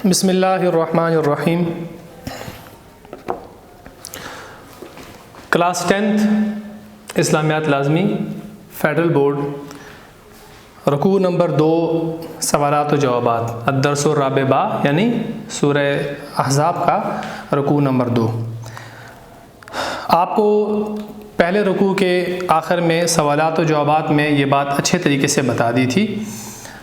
बिस्मिल्लाहिर्रहमानिर्रहीम। Class 10th इस्लामियात लाज़मी Federal board, रुकू नंबर 2, सवालात व जवाबात, अद्दरसुर राबिबा यानी सूरह अहज़ाब का रुकू नंबर 2। आपको पहले रुकू के आखिर में सवालात व जवाबात में ये बात अच्छे तरीके से बता दी थी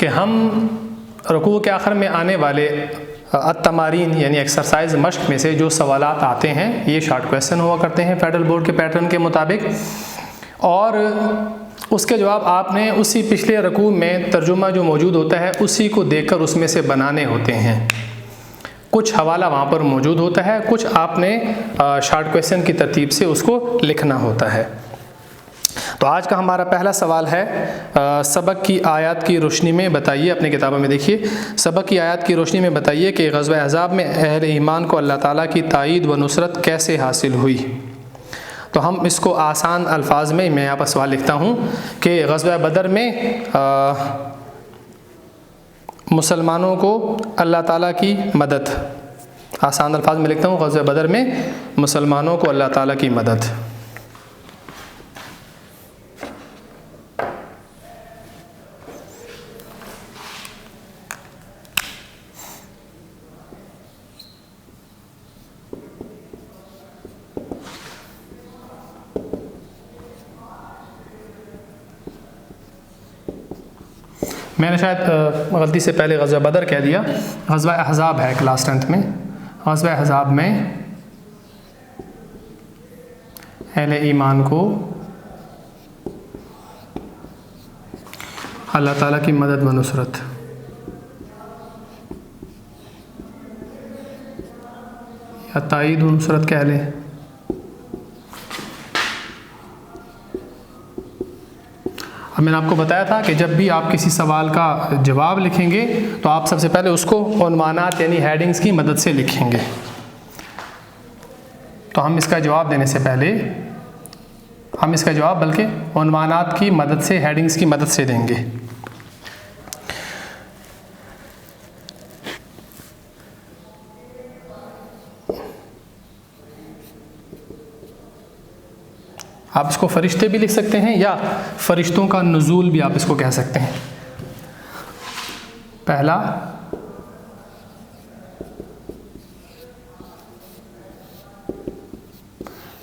कि हम रुकू के आखिर में आने वाले अत्तमारीन यानी एक्सरसाइज मश्क में से जो सवालात आते हैं ये शॉर्ट क्वेश्चन हुआ करते हैं फेडरल बोर्ड के पैटर्न के मुताबिक, और उसके जवाब आपने उसी पिछले रुकू में तर्जुमा जो मौजूद होता है उसी को देखकर उसमें से बनाने होते हैं। कुछ हवाला वहाँ पर मौजूद होता है, कुछ आपने शॉर्ट क्वेश्चन की तरतीब से उसको लिखना होता है। तो आज का हमारा पहला सवाल है, सबक की आयत की रोशनी में बताइए, अपने किताबों में देखिए, सबक की आयत की रोशनी में बताइए कि ग़ज़वा अहज़ाब में अहले ईमान को अल्लाह ताला की ताईद व नुसरत कैसे हासिल हुई। तो हम इसको आसान अल्फाज में मैं यहाँ पर सवाल लिखता हूँ कि ग़ज़वा बदर में मुसलमानों को अल्लाह ताला की मदद, आसान अल्फाज में लिखता हूँ, ग़ज़वा बदर में मुसलमानों को अल्लाह ताला की मदद। मैंने शायद गलती से पहले ग़ज़वा बदर कह दिया, ग़ज़वा अहज़ाब है क्लास 10th में। ग़ज़वा अहज़ाब में अहले ईमान को अल्लाह ताला की मदद व नुसरत। या ताईद व नुसरत कह लें। अब मैंने आपको बताया था कि जब भी आप किसी सवाल का जवाब लिखेंगे तो आप सबसे पहले उसको उन्वानात यानी हेडिंग्स की मदद से लिखेंगे। तो हम इसका जवाब देने से पहले हम इसका जवाब बल्कि उन्वानात की मदद से, हेडिंग्स की मदद से देंगे। आप इसको फरिश्ते भी लिख सकते हैं या फरिश्तों का नुज़ूल भी आप इसको कह सकते हैं। पहला,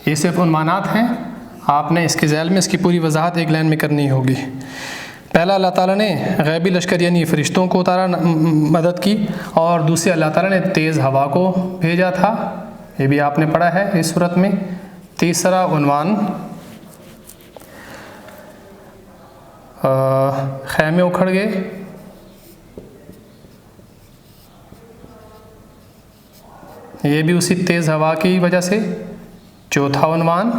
ये सिर्फ उन्वानात हैं, आपने इसके ज़ैल में इसकी पूरी वजाहत एक लाइन में करनी होगी। पहला, अल्लाह ताला ने गैबी लश्कर यानी फ़रिश्तों को उतारा, मदद की, और दूसरे अल्लाह ताला ने तेज़ हवा को भेजा था, ये भी आपने पढ़ा है इस सूरत में। तीसरा उन्वान, खैमे उखड़ गए, ये भी उसी तेज़ हवा की वजह से। चौथा उन्वान,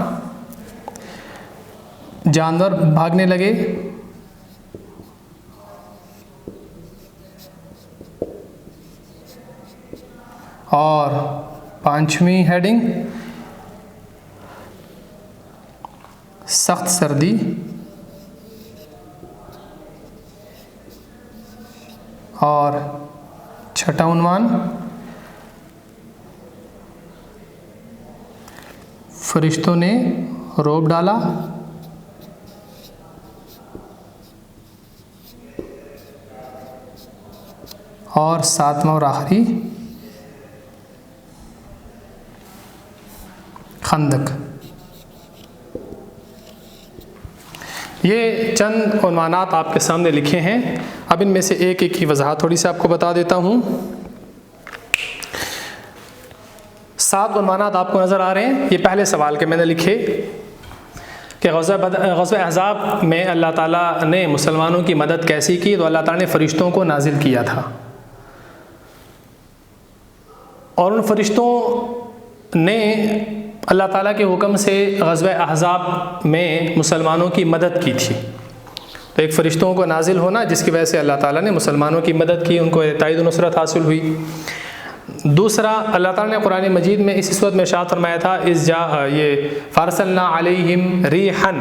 जानवर भागने लगे। और पांचवी हेडिंग, सख्त सर्दी। और छठा उन्वान, फरिश्तों ने रोब डाला। और सातवां और आखिरी, खंदक। ये चंद उन्वानात आपके सामने लिखे हैं। अब इनमें से एक एक की वजाहत थोड़ी सी आपको बता देता हूँ। 7 उन्वानात आपको नज़र आ रहे हैं। ये पहले सवाल के मैंने लिखे कि ग़ज़वा अहज़ाब में अल्लाह ताला ने मुसलमानों की मदद कैसी की। तो अल्लाह ताला ने फ़रिश्तों को नाजिल किया था, और उन फ़रिश्तों ने अल्लाह ताला के हुक्म से ग़ज़वा अहज़ाब में मुसलमानों की मदद की थी। तो एक फ़रिश्तों को नाजिल होना जिसकी वजह से अल्लाह ताला ने मुसलमानों की मदद की, उनको ताईद नुसरत हासिल हुई। दूसरा, अल्लाह ताला ने कुरान मजीद में इस सूरत में इरशाद फरमाया था, ये फ़ारसलना अलैहिम रिहन,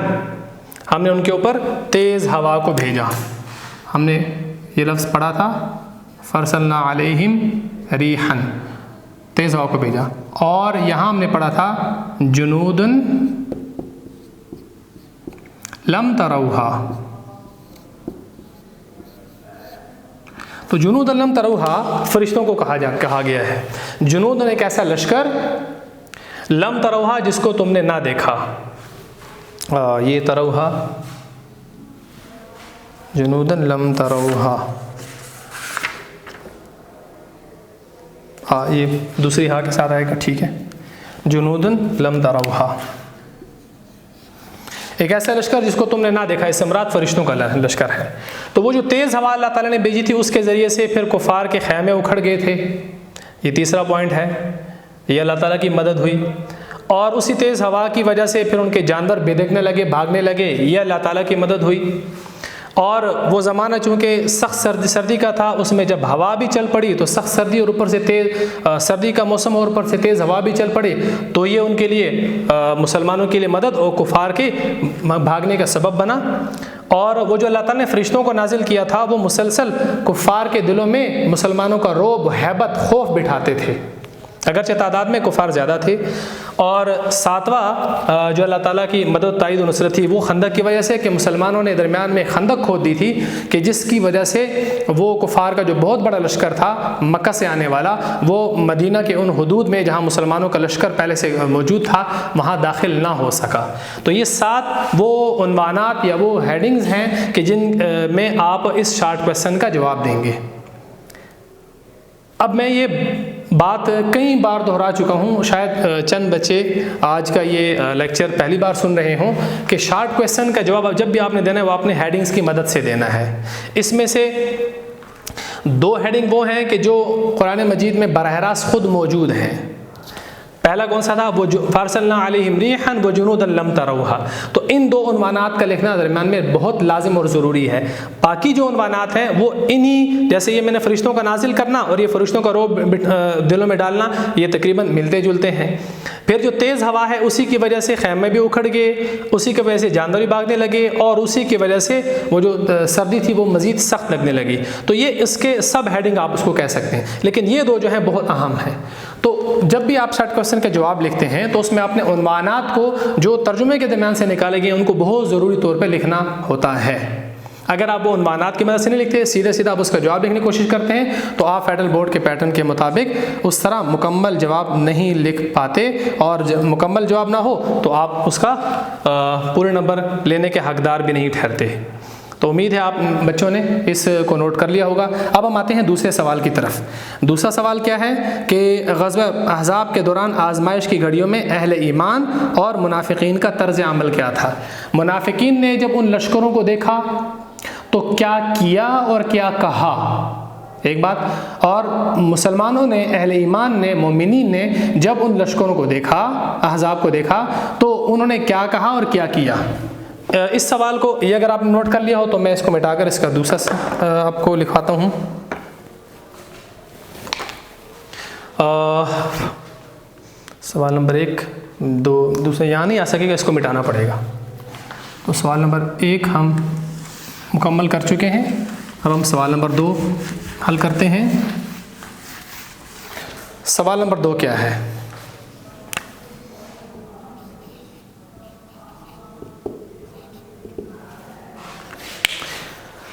हमने उनके ऊपर तेज़ हवा को भेजा। हमने ये लफ्ज़ पढ़ा था, फ़रसलना अलैहिम रीहन, तेज़ हवा को भेजा। और यहाँ हमने पढ़ा था जुनूदन लम तरौहा, तो जुनूदन लम तरौहा फरिश्तों को कहा गया है। जुनूदन एक ऐसा लश्कर, लम तरौहा जिसको तुमने ना देखा। ये तरौहा, जुनूदन लम तरौहा, हाँ ये दूसरी हा के साथ आएगा, ठीक है। जुनूदन लम तरौहा, एक ऐसा लश्कर जिसको तुमने ना देखा, इससे मुराद फरिश्तों का लश्कर है। तो वो जो तेज़ हवा अल्लाह ताला ने भेजी थी उसके ज़रिए से फिर कुफ़ार के ख़ैमे उखड़ गए थे। ये तीसरा पॉइंट है, ये अल्लाह ताला की मदद हुई। और उसी तेज़ हवा की वजह से फिर उनके जानवर बेदखने लगे, भागने लगे, ये अल्लाह ताला की मदद हुई। और वो ज़माना चूँकि सख्त सर्दी का था, उसमें जब हवा भी चल पड़ी तो सख्त सर्दी और ऊपर से तेज़ सर्दी का मौसम और ऊपर से तेज़ हवा भी चल पड़ी, तो ये उनके लिए मुसलमानों के लिए मदद और कुफ़ार के भागने का सबब बना। और वो जो अल्लाह ताला ने फरिश्तों को नाजिल किया था वो मुसलसल कुफ़ार के दिलों में मुसलमानों का रोब, हैबत, खौफ बिठाते थे, अगरचे तादाद में कुफ़ार ज़्यादा थे। और सातवां जो अल्लाह ताला की मदद, ताईद और नुसरत थी वो खंदक की वजह से कि मुसलमानों ने दरमियान में खंदक खोद दी थी, कि जिसकी वजह से वो कुफ़ार का जो बहुत बड़ा लश्कर था मक्का से आने वाला, वो मदीना के उन हदूद में जहाँ मुसलमानों का लश्कर पहले से मौजूद था वहाँ दाखिल ना हो सका। तो ये 7 वो उन्वानात या वो हेडिंग्स हैं कि जिन में आप इस शॉर्ट क्वेश्चन का जवाब देंगे। अब मैं ये बात कई बार दोहरा चुका हूँ, शायद चंद बच्चे आज का ये लेक्चर पहली बार सुन रहे हों कि शॉर्ट क्वेश्चन का जवाब जब भी आपने देना है वो आपने हेडिंग्स की मदद से देना है। इसमें से 2 हेडिंग वो हैं कि जो कुरान मजीद में बराह रास्त खुद मौजूद हैं। पहला कौन सा था, वो जो फारसलना अलैहिम रिहन व जुनूदन लम तरौहा। तो इन 2 उन्वानात का लिखना दरमियान में बहुत लाजिम और ज़रूरी है। बाकी जो उन्वानात हैं वो इन्हीं, जैसे ये मैंने फरिश्तों का नाजिल करना और ये फरिश्तों का रोब दिलों में डालना, ये तकरीबन मिलते जुलते हैं। फिर जो तेज़ हवा है उसी की वजह से खैमे भी उखड़ गए, उसी की वजह से जानवर भी भागने लगे, और उसी की वजह से वो जो सर्दी थी वो मज़ीद सख्त लगने लगी। तो ये इसके सब हेडिंग आप उसको कह सकते हैं, लेकिन ये 2 जो हैं बहुत अहम हैं। तो जब भी आप शॉर्ट क्वेश्चन का जवाब लिखते हैं तो उसमें अपने उन्वानात को जो तर्जुमे के दरमियान से निकाले गए उनको बहुत ज़रूरी तौर पे लिखना होता है। अगर आप वो उन्वानात की मदद से नहीं लिखते, सीधे सीधा आप उसका जवाब लिखने की कोशिश करते हैं, तो आप फेडरल बोर्ड के पैटर्न के मुताबिक उस तरह मुकम्मल जवाब नहीं लिख पाते, और मुकम्मल जवाब ना हो तो आप उसका पूरे नंबर लेने के हकदार भी नहीं ठहरते। तो उम्मीद है आप बच्चों ने इसको नोट कर लिया होगा। अब हम आते हैं दूसरे सवाल की तरफ। दूसरा सवाल क्या है कि ग़ज़वा अहज़ाब के दौरान आजमाइश की घड़ियों में अहले ईमान और मुनाफिकीन का तर्ज़ अमल क्या था। मुनाफिकीन ने जब उन लश्करों को देखा तो क्या किया और क्या कहा, एक बात, और मुसलमानों ने, अहले ईमान ने, मोमिनीन ने जब उन लश्करों को देखा, अहज़ाब को देखा, तो उन्होंने क्या कहा और क्या किया। इस सवाल को ये अगर आपने नोट कर लिया हो तो मैं इसको मिटाकर इसका दूसरा आपको लिखवाता हूँ। सवाल नंबर 1, 2, दूसरा यहाँ नहीं आ सकेगा, इसको मिटाना पड़ेगा। तो सवाल नंबर 1 हम मुकम्मल कर चुके हैं। अब हम सवाल नंबर 2 हल करते हैं। सवाल नंबर 2 क्या है,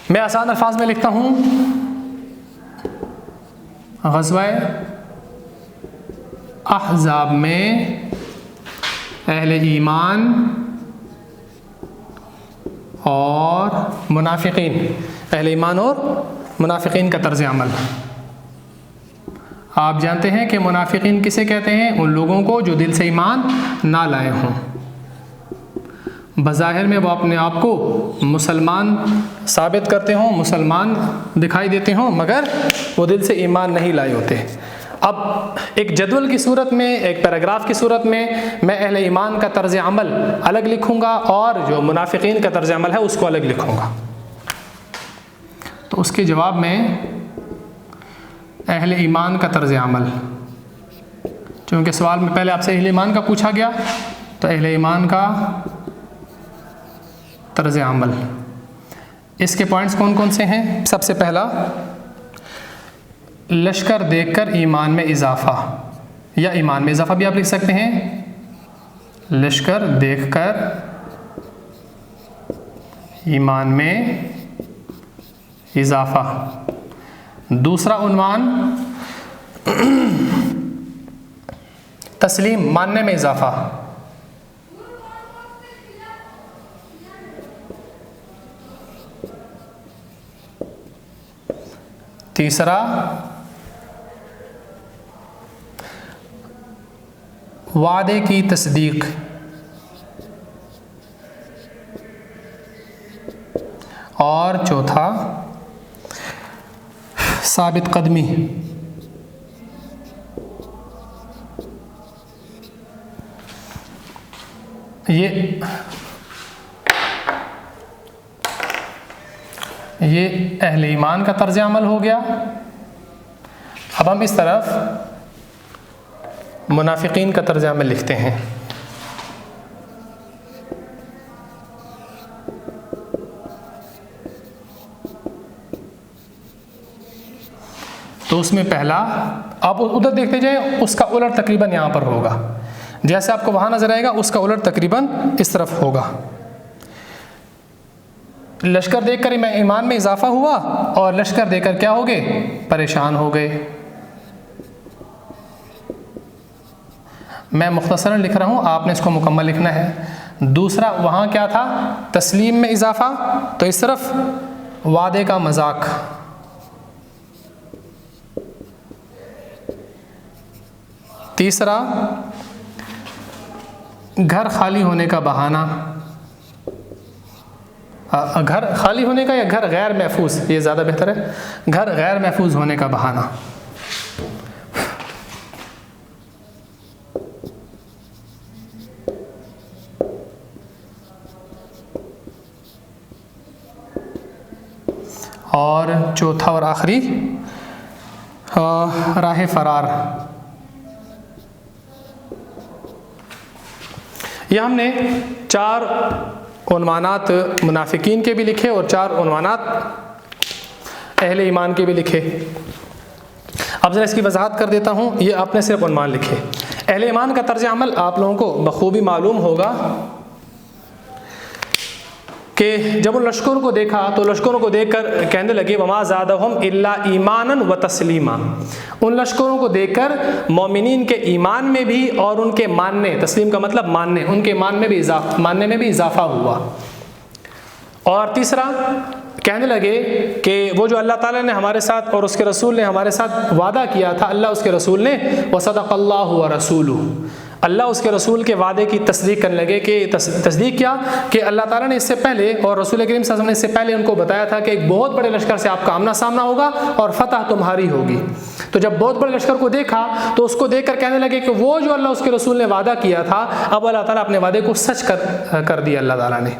मैं आसान अल्फाज में लिखता हूँ। ग़ज़वा अहज़ाब में अहले ईमान और मुनाफिकीन, अहले ईमान और मुनाफिकीन का तर्ज़ अमल। आप जानते हैं कि मुनाफिकीन किसे कहते हैं, उन लोगों को जो दिल से ईमान ना लाए हों। बज़ाहिर में वो अपने आप को मुसलमान साबित करते हों, मुसलमान दिखाई देते हों, मगर वो दिल से ईमान नहीं लाए होते। अब एक जदवल की सूरत में, एक पैराग्राफ की सूरत में मैं अहले ईमान का तर्ज़ अमल अलग लिखूँगा और जो मुनाफिकीन का तर्ज़ अमल है उसको अलग लिखूँगा। तो उसके जवाब में अहले ईमान का तर्ज़ अमल, चूँकि सवाल में पहले आपसे अहले ईमान का पूछा गया, तो अहले ईमान का तर्ज़ अमल, इसके पॉइंट्स कौन कौन से हैं। सबसे पहला, लश्कर देखकर ईमान में इजाफ़ा, या ईमान में इजाफ़ा भी आप लिख सकते हैं, लश्कर देखकर ईमान में इजाफ़ा। दूसरा उन्वान तस्लीम, मानने में इजाफ़ा। तीसरा वादे की तस्दीक। और चौथा साबित कदमी। ये अहले ईमान का तर्ज अमल हो गया। अब हम इस तरफ मुनाफिकीन का तर्ज अमल लिखते हैं। तो उसमें पहला, आप उधर देखते जाए, उसका उलट तकरीबन यहाँ पर होगा। जैसे आपको वहाँ नज़र आएगा उसका उलट तकरीबन इस तरफ होगा। लश्कर देखकर ईमान में इजाफा हुआ और लश्कर देखकर क्या हो गए, परेशान हो गए। मैं मुख्तसरन लिख रहा हूँ, आपने इसको मुकम्मल लिखना है। दूसरा वहाँ क्या था, तस्लीम में इजाफा, तो इस तरफ वादे का मजाक। तीसरा घर खाली होने का बहाना, घर खाली होने का या घर गैर महफूज, ये ज़्यादा बेहतर है, घर गैर महफूज होने का बहाना। और चौथा और आखिरी राह फरार। ये हमने 4 उन्वानात मुनाफिकीन के भी लिखे और 4 उन्वानात अहले ईमान के भी लिखे। अब ज़रा इसकी वजाहत कर देता हूँ। ये आपने सिर्फ उन्वान लिखे। अहले ईमान का तर्ज अमल आप लोगों को बखूबी मालूम होगा कि जब उन लश्करों को देखा तो लश्करों को देखकर कहने लगे वमा ज़ादहुम इल्ला ईमानन व तस्लीमा। उन लश्करों को देखकर मोमिनीन के ईमान में भी और उनके मानने, तस्लीम का मतलब मानने, उनके मानने में भी इजाफा हुआ। और तीसरा कहने लगे कि वो जो अल्लाह ताला ने हमारे साथ और उसके रसूल ने हमारे साथ वादा किया था, अल्लाह उसके रसूल ने, व सदक़ल्लाहु व रसूलुहु, अल्लाह उसके रसूल के वादे की तस्दीक करने लगे। कि तस्दीक क्या, कि अल्लाह ताला ने इससे पहले और रसूल करीम सल्लल्लाहु अलैहि वसल्लम ने इससे पहले उनको बताया था कि एक बहुत बड़े लश्कर से आपका आमना सामना होगा और फतह तुम्हारी होगी। तो जब बहुत बड़े लश्कर को देखा तो उसको देखकर कहने लगे कि वो जो अल्लाह उसके रसूल ने वादा किया था, अब अल्लाह ताला अपने वादे को सच कर दिया अल्लाह ताला ने।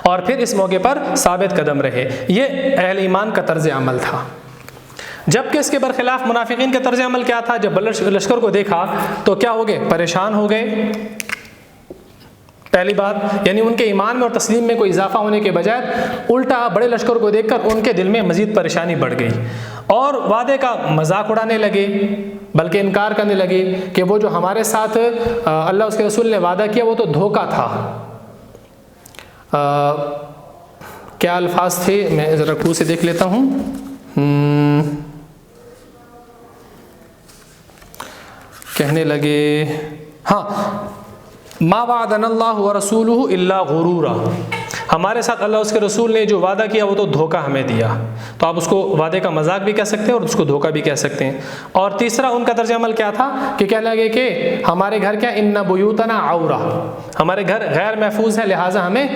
और फिर इस मौके पर साबित कदम रहे। ये अहले ईमान का तर्ज अमल था। जबकि इसके बरखिलाफ मुनाफिकीन का तर्ज अमल क्या था, जब लश्कर को देखा तो क्या हो गए, परेशान हो गए। पहली बात, यानी उनके ईमान में और तस्लीम में कोई इजाफा होने के बजाय उल्टा बड़े लश्कर को देखकर उनके दिल में मजीद परेशानी बढ़ गई और वादे का मजाक उड़ाने लगे, बल्कि इनकार करने लगे कि वो जो हमारे साथ अल्लाह उसके रसूल ने वादा किया वो तो धोखा था। क्या अल्फाज थे, मैं ज़रा खूब से देख लेता हूँ। कहने लगे, हाँ, मा वादनल्लाहु व रसूलुहु इल्ला गुरूरा, हमारे साथ अल्लाह उसके रसूल ने जो वादा किया वो तो धोखा हमें दिया। तो आप उसको वादे का मजाक भी कह सकते हैं और उसको धोखा भी कह सकते हैं। और तीसरा उनका तर्ज अमल क्या था कि कहने लगे कि हमारे घर क्या, इन्ना बुयूतना औरा, हमारे घर गैर महफूज है, लिहाजा हमें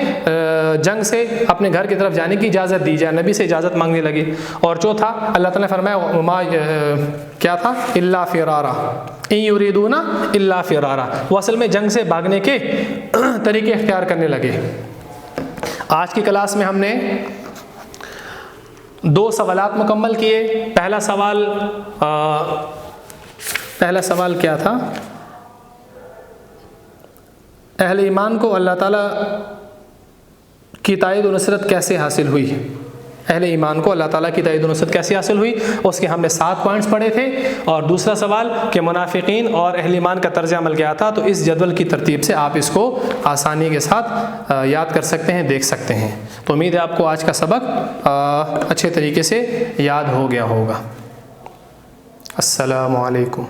जंग से अपने घर की तरफ जाने की इजाज़त दी जाए, नबी से इजाज़त मांगने लगे। और चौथा अल्लाह ताला ने फरमाया क्या था, इल्ला फिरारा इन युरीदूना इल्ला फिरारा, वो असल में जंग से भागने के तरीके इख्तियार करने लगे। आज की क्लास में हमने 2 सवालात मुकम्मल किए। पहला सवाल क्या था, अहले ईमान को अल्लाह ताला की ताईद और नुसरत कैसे हासिल हुई। अहले ईमान को अल्लाह ताला की ताईद व नुसरत कैसे हासिल हुई, उसके हमने 7 पॉइंट्स पढ़े थे। और दूसरा सवाल कि मुनाफिकीन और अहले ईमान का तर्ज अमल क्या था, तो इस जदवल की तरतीब से आप इसको आसानी के साथ याद कर सकते हैं, देख सकते हैं। तो उम्मीद है आपको आज का सबक अच्छे तरीके से याद हो गया होगा। अस्सलामु अलैकुम।